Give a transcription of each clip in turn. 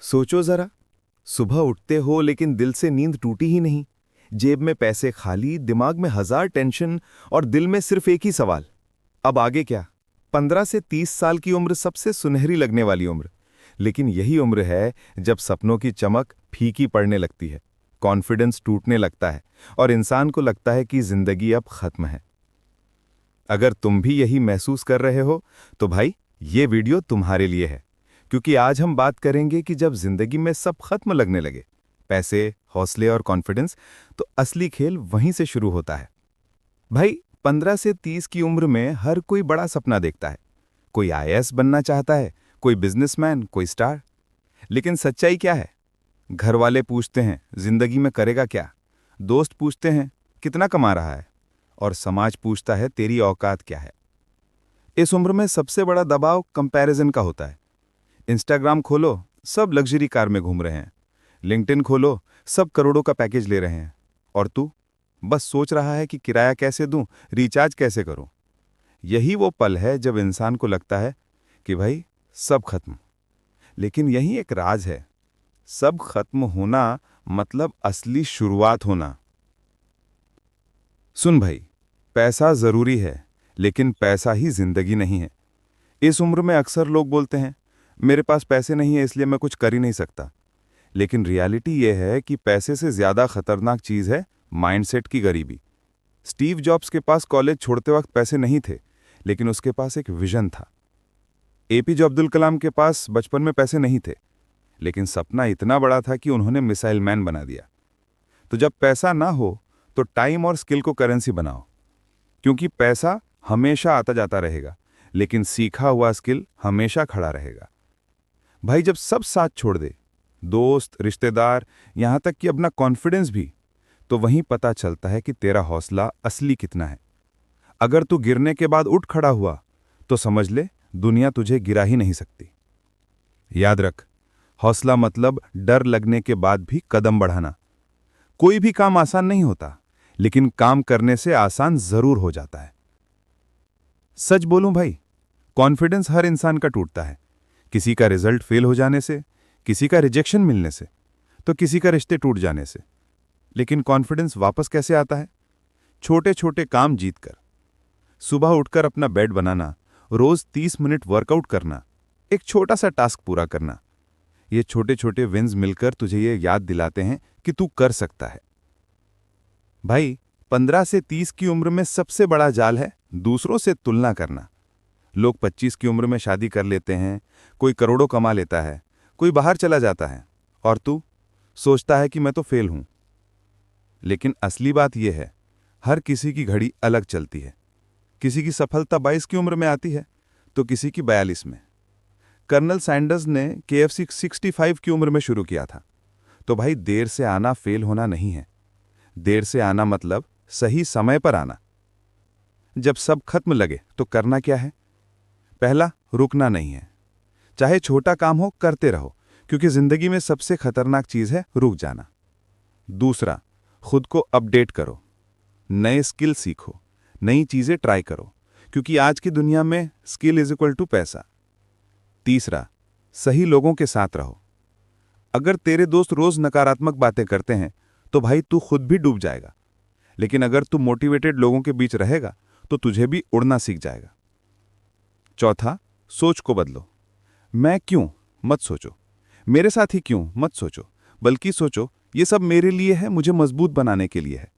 सोचो जरा, सुबह उठते हो लेकिन दिल से नींद टूटी ही नहीं। जेब में पैसे खाली, दिमाग में हजार टेंशन और दिल में सिर्फ एक ही सवाल, अब आगे क्या। 15 से 30 साल की उम्र सबसे सुनहरी लगने वाली उम्र, लेकिन यही उम्र है जब सपनों की चमक फीकी पड़ने लगती है, कॉन्फिडेंस टूटने लगता है और इंसान को लगता है कि जिंदगी अब खत्म है। अगर तुम भी यही महसूस कर रहे हो तो भाई, ये वीडियो तुम्हारे लिए है, क्योंकि आज हम बात करेंगे कि जब जिंदगी में सब खत्म लगने लगे, पैसे, हौसले और कॉन्फिडेंस, तो असली खेल वहीं से शुरू होता है। भाई, 15 से 30 की उम्र में हर कोई बड़ा सपना देखता है। कोई आईएएस बनना चाहता है, कोई बिजनेसमैन, कोई स्टार। लेकिन सच्चाई क्या है? घर वाले पूछते हैं जिंदगी में करेगा क्या, दोस्त पूछते हैं कितना कमा रहा है, और समाज पूछता है तेरी औकात क्या है। इस उम्र में सबसे बड़ा दबाव कंपैरिजन का होता है। इंस्टाग्राम खोलो, सब लग्जरी कार में घूम रहे हैं। लिंक्डइन खोलो, सब करोड़ों का पैकेज ले रहे हैं। और तू बस सोच रहा है कि किराया कैसे दूं, रिचार्ज कैसे करूं। यही वो पल है जब इंसान को लगता है कि भाई, सब खत्म। लेकिन यही एक राज है, सब खत्म होना मतलब असली शुरुआत होना। सुन भाई, पैसा जरूरी है, लेकिन पैसा ही जिंदगी नहीं है। इस उम्र में अक्सर लोग बोलते हैं मेरे पास पैसे नहीं है इसलिए मैं कुछ कर ही नहीं सकता। लेकिन रियलिटी यह है कि पैसे से ज्यादा खतरनाक चीज है माइंडसेट की गरीबी। स्टीव जॉब्स के पास कॉलेज छोड़ते वक्त पैसे नहीं थे, लेकिन उसके पास एक विजन था। एपीजे अब्दुल कलाम के पास बचपन में पैसे नहीं थे, लेकिन सपना इतना बड़ा था कि उन्होंने मिसाइल मैन बना दिया। तो जब पैसा ना हो तो टाइम और स्किल को करेंसी बनाओ, क्योंकि पैसा हमेशा आता जाता रहेगा, लेकिन सीखा हुआ स्किल हमेशा खड़ा रहेगा। भाई, जब सब साथ छोड़ दे, दोस्त, रिश्तेदार, यहां तक कि अपना कॉन्फिडेंस भी, तो वहीं पता चलता है कि तेरा हौसला असली कितना है। अगर तू गिरने के बाद उठ खड़ा हुआ तो समझ ले दुनिया तुझे गिरा ही नहीं सकती। याद रख, हौसला मतलब डर लगने के बाद भी कदम बढ़ाना। कोई भी काम आसान नहीं होता, लेकिन काम करने से आसान जरूर हो जाता है। सच बोलूं भाई, कॉन्फिडेंस हर इंसान का टूटता है। किसी का रिजल्ट फेल हो जाने से, किसी का रिजेक्शन मिलने से, तो किसी का रिश्ते टूट जाने से। लेकिन कॉन्फिडेंस वापस कैसे आता है? छोटे छोटे काम जीतकर। सुबह उठकर अपना बेड बनाना, रोज 30 मिनट वर्कआउट करना, एक छोटा सा टास्क पूरा करना। ये छोटे छोटे विन्स मिलकर तुझे ये याद दिलाते हैं कि तू कर सकता है। भाई, 15 से 30 की उम्र में सबसे बड़ा जाल है दूसरों से तुलना करना। लोग 25 की उम्र में शादी कर लेते हैं, कोई करोड़ों कमा लेता है, कोई बाहर चला जाता है, और तू सोचता है कि मैं तो फेल हूं। लेकिन असली बात यह है, हर किसी की घड़ी अलग चलती है। किसी की सफलता 22 की उम्र में आती है तो किसी की 42 में। कर्नल सैंडर्स ने केएफसी 65 की उम्र में शुरू किया था। तो भाई, देर से आना फेल होना नहीं है। देर से आना मतलब सही समय पर आना। जब सब खत्म लगे तो करना क्या है? पहला, रुकना नहीं है। चाहे छोटा काम हो, करते रहो, क्योंकि जिंदगी में सबसे खतरनाक चीज है रुक जाना। दूसरा, खुद को अपडेट करो, नए स्किल सीखो, नई चीजें ट्राई करो, क्योंकि आज की दुनिया में स्किल इज इक्वल टू पैसा। तीसरा, सही लोगों के साथ रहो। अगर तेरे दोस्त रोज नकारात्मक बातें करते हैं तो भाई, तू खुद भी डूब जाएगा। लेकिन अगर तू मोटिवेटेड लोगों के बीच रहेगा तो तुझे भी उड़ना सीख जाएगा। चौथा, सोच को बदलो। मैं क्यों मत सोचो, मेरे साथ ही क्यों मत सोचो, बल्कि सोचो ये सब मेरे लिए है, मुझे मजबूत बनाने के लिए है।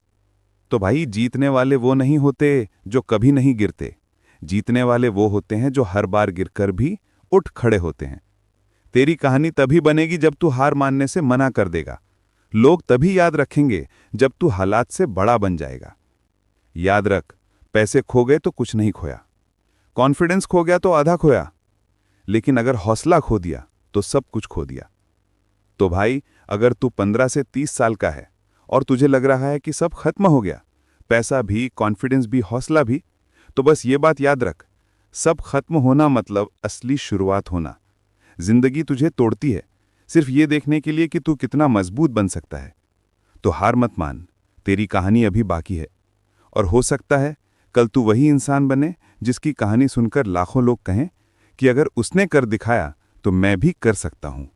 तो भाई, जीतने वाले वो नहीं होते जो कभी नहीं गिरते। जीतने वाले वो होते हैं जो हर बार गिरकर भी उठ खड़े होते हैं। तेरी कहानी तभी बनेगी जब तू हार मानने से मना कर देगा। लोग तभी याद रखेंगे जब तू हालात से बड़ा बन जाएगा। याद रख, पैसे खो गए तो कुछ नहीं खोया, कॉन्फिडेंस खो गया तो आधा खोया, लेकिन अगर हौसला खो दिया तो सब कुछ खो दिया। तो भाई, अगर तू 15 से 30 साल का है और तुझे लग रहा है कि सब खत्म हो गया, पैसा भी, कॉन्फिडेंस भी, हौसला भी, तो बस ये बात याद रख, सब खत्म होना मतलब असली शुरुआत होना। जिंदगी तुझे तोड़ती है सिर्फ ये देखने के लिए कि तू कितना मजबूत बन सकता है। तो हार मत मान, तेरी कहानी अभी बाकी है, और हो सकता है कल तू वही इंसान बने जिसकी कहानी सुनकर लाखों लोग कहें कि अगर उसने कर दिखाया तो मैं भी कर सकता हूं।